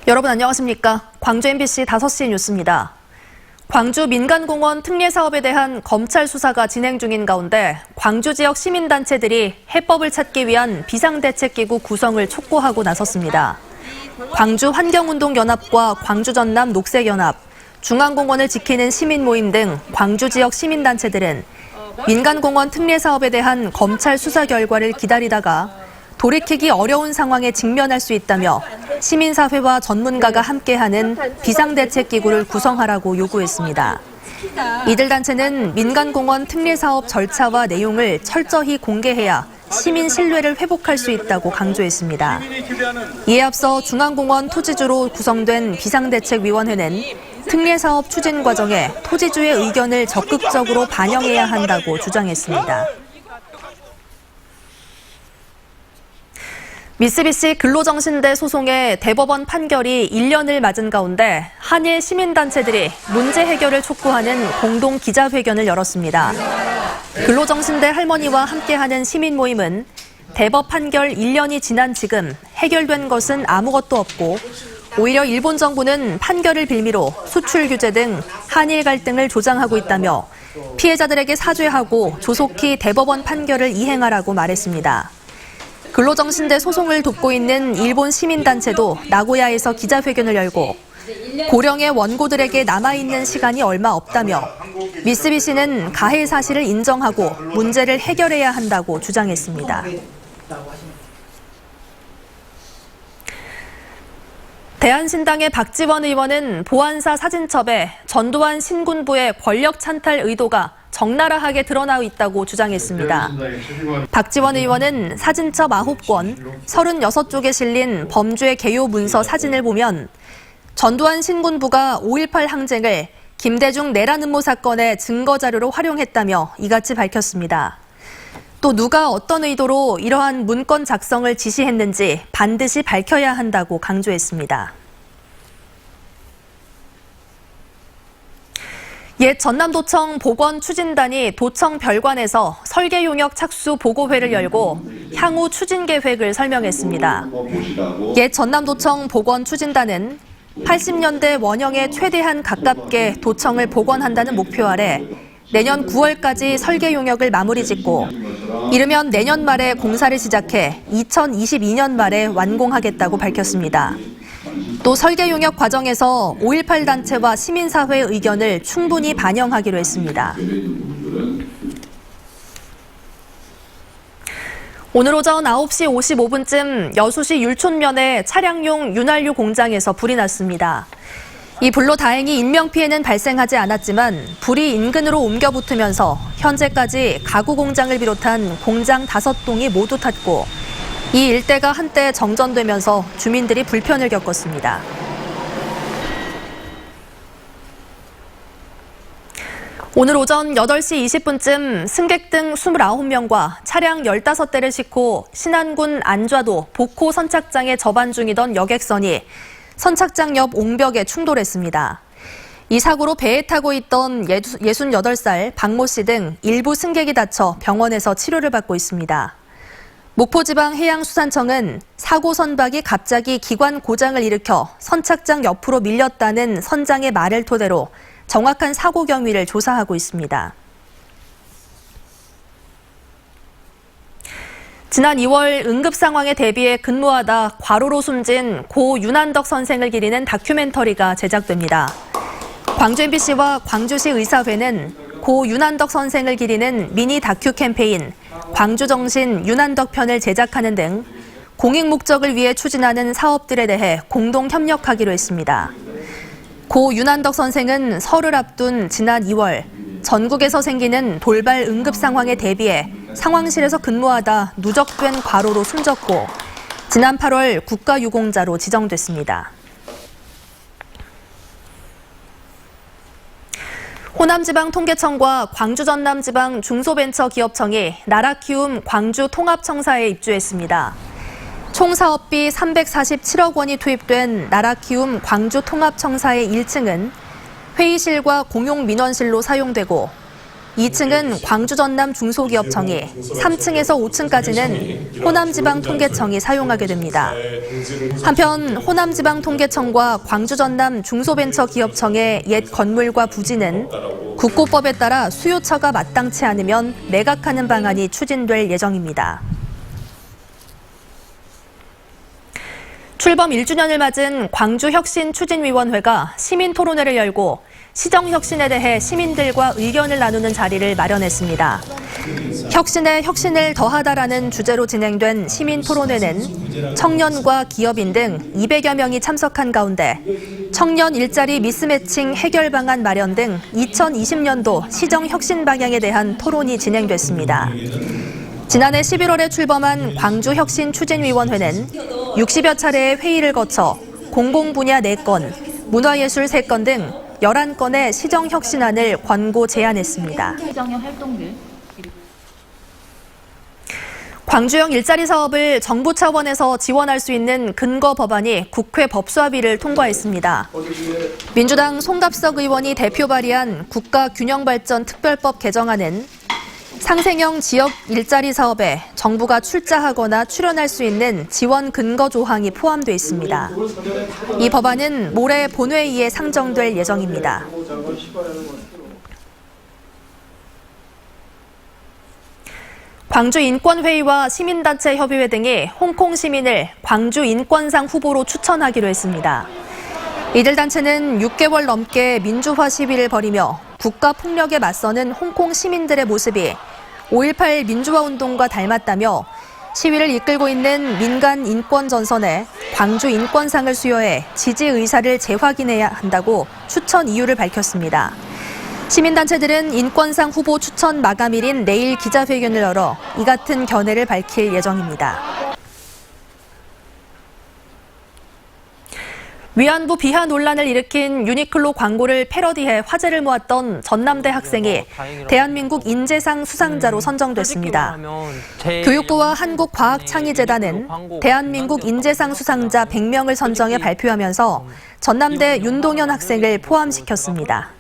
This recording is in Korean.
여러분 안녕하십니까? 광주 MBC 5시 뉴스입니다. 광주 민간공원 특례 사업에 대한 검찰 수사가 진행 중인 가운데 광주 지역 시민단체들이 해법을 찾기 위한 비상대책기구 구성을 촉구하고 나섰습니다. 광주 환경운동연합과 광주 전남 녹색연합, 중앙공원을 지키는 시민모임 등 광주 지역 시민단체들은 민간공원 특례 사업에 대한 검찰 수사 결과를 기다리다가 돌이키기 어려운 상황에 직면할 수 있다며 시민사회와 전문가가 함께하는 비상대책기구를 구성하라고 요구했습니다. 이들 단체는 민간공원 특례사업 절차와 내용을 철저히 공개해야 시민 신뢰를 회복할 수 있다고 강조했습니다. 이에 앞서 중앙공원 토지주로 구성된 비상대책위원회는 특례사업 추진 과정에 토지주의 의견을 적극적으로 반영해야 한다고 주장했습니다. 미쓰비시 근로정신대 소송의 대법원 판결이 1년을 맞은 가운데 한일 시민단체들이 문제 해결을 촉구하는 공동 기자회견을 열었습니다. 근로정신대 할머니와 함께하는 시민모임은 대법 판결 1년이 지난 지금 해결된 것은 아무것도 없고 오히려 일본 정부는 판결을 빌미로 수출 규제 등 한일 갈등을 조장하고 있다며 피해자들에게 사죄하고 조속히 대법원 판결을 이행하라고 말했습니다. 근로정신대 소송을 돕고 있는 일본 시민단체도 나고야에서 기자회견을 열고 고령의 원고들에게 남아있는 시간이 얼마 없다며 미쓰비시는 가해 사실을 인정하고 문제를 해결해야 한다고 주장했습니다. 대한신당의 박지원 의원은 보안사 사진첩에 전두환 신군부의 권력 찬탈 의도가 적나라하게 드러나고 있다고 주장했습니다. 박지원 의원은 사진첩 9권, 36쪽에 실린 범죄 개요 문서 사진을 보면 전두환 신군부가 5.18 항쟁을 김대중 내란 음모 사건의 증거 자료로 활용했다며 이같이 밝혔습니다. 또 누가 어떤 의도로 이러한 문건 작성을 지시했는지 반드시 밝혀야 한다고 강조했습니다. 옛 전남도청 보건추진단이 도청 별관에서 설계 용역 착수 보고회를 열고 향후 추진 계획을 설명했습니다. 옛 전남도청 보건추진단은 80년대 원형에 최대한 가깝게 도청을 복원한다는 목표 아래 내년 9월까지 설계 용역을 마무리 짓고 이르면 내년 말에 공사를 시작해 2022년 말에 완공하겠다고 밝혔습니다. 또 설계 용역 과정에서 5.18 단체와 시민사회의 의견을 충분히 반영하기로 했습니다. 오늘 오전 9시 55분쯤 여수시 율촌면의 차량용 윤활유 공장에서 불이 났습니다. 이 불로 다행히 인명피해는 발생하지 않았지만 불이 인근으로 옮겨 붙으면서 현재까지 가구 공장을 비롯한 공장 5동이 모두 탔고 이 일대가 한때 정전되면서 주민들이 불편을 겪었습니다. 오늘 오전 8시 20분쯤 승객 등 29명과 차량 15대를 싣고 신안군 안좌도 복호 선착장에 접안 중이던 여객선이 선착장 옆 옹벽에 충돌했습니다. 이 사고로 배에 타고 있던 68살 박모 씨 등 일부 승객이 다쳐 병원에서 치료를 받고 있습니다. 목포지방해양수산청은 사고 선박이 갑자기 기관 고장을 일으켜 선착장 옆으로 밀렸다는 선장의 말을 토대로 정확한 사고 경위를 조사하고 있습니다. 지난 2월 응급 상황에 대비해 근무하다 과로로 숨진 고 윤한덕 선생을 기리는 다큐멘터리가 제작됩니다. 광주 MBC와 광주시 의사회는 고 윤한덕 선생을 기리는 미니 다큐 캠페인 광주정신 윤한덕 편을 제작하는 등 공익 목적을 위해 추진하는 사업들에 대해 공동 협력하기로 했습니다. 고 윤한덕 선생은 설을 앞둔 지난 2월 전국에서 생기는 돌발 응급 상황에 대비해 상황실에서 근무하다 누적된 과로로 숨졌고 지난 8월 국가유공자로 지정됐습니다. 호남지방통계청과 광주전남지방 중소벤처기업청이 나라키움 광주통합청사에 입주했습니다. 총 사업비 347억 원이 투입된 나라키움 광주통합청사의 1층은 회의실과 공용민원실로 사용되고 2층은 광주 전남 중소기업청이, 3층에서 5층까지는 호남지방통계청이 사용하게 됩니다. 한편 호남지방통계청과 광주 전남 중소벤처기업청의 옛 건물과 부지는 국고법에 따라 수요처가 마땅치 않으면 매각하는 방안이 추진될 예정입니다. 출범 1주년을 맞은 광주혁신추진위원회가 시민토론회를 열고 시정혁신에 대해 시민들과 의견을 나누는 자리를 마련했습니다. 혁신에 혁신을 더하다라는 주제로 진행된 시민토론회는 청년과 기업인 등 200여 명이 참석한 가운데 청년 일자리 미스매칭 해결 방안 마련 등 2020년도 시정혁신 방향에 대한 토론이 진행됐습니다. 지난해 11월에 출범한 광주혁신추진위원회는 60여 차례의 회의를 거쳐 공공분야 4건, 문화예술 3건 등 11건의 시정혁신안을 권고 제안했습니다. 광주형 일자리 사업을 정부 차원에서 지원할 수 있는 근거 법안이 국회 법사위를 통과했습니다. 민주당 송갑석 의원이 대표 발의한 국가균형발전특별법 개정안은 상생형 지역 일자리 사업에 정부가 출자하거나 출연할 수 있는 지원 근거 조항이 포함되어 있습니다. 이 법안은 모레 본회의에 상정될 예정입니다. 광주인권회의와 시민단체 협의회 등이 홍콩 시민을 광주인권상 후보로 추천하기로 했습니다. 이들 단체는 6개월 넘게 민주화 시위를 벌이며 국가폭력에 맞서는 홍콩 시민들의 모습이 5.18 민주화 운동과 닮았다며 시위를 이끌고 있는 민간 인권 전선에 광주 인권상을 수여해 지지 의사를 재확인해야 한다고 추천 이유를 밝혔습니다. 시민단체들은 인권상 후보 추천 마감일인 내일 기자회견을 열어 이 같은 견해를 밝힐 예정입니다. 위안부 비하 논란을 일으킨 유니클로 광고를 패러디해 화제를 모았던 전남대 학생이 대한민국 인재상 수상자로 선정됐습니다. 교육부와 한국과학창의재단은 대한민국 인재상 수상자 100명을 선정해 발표하면서 전남대 윤동현 학생을 포함시켰습니다.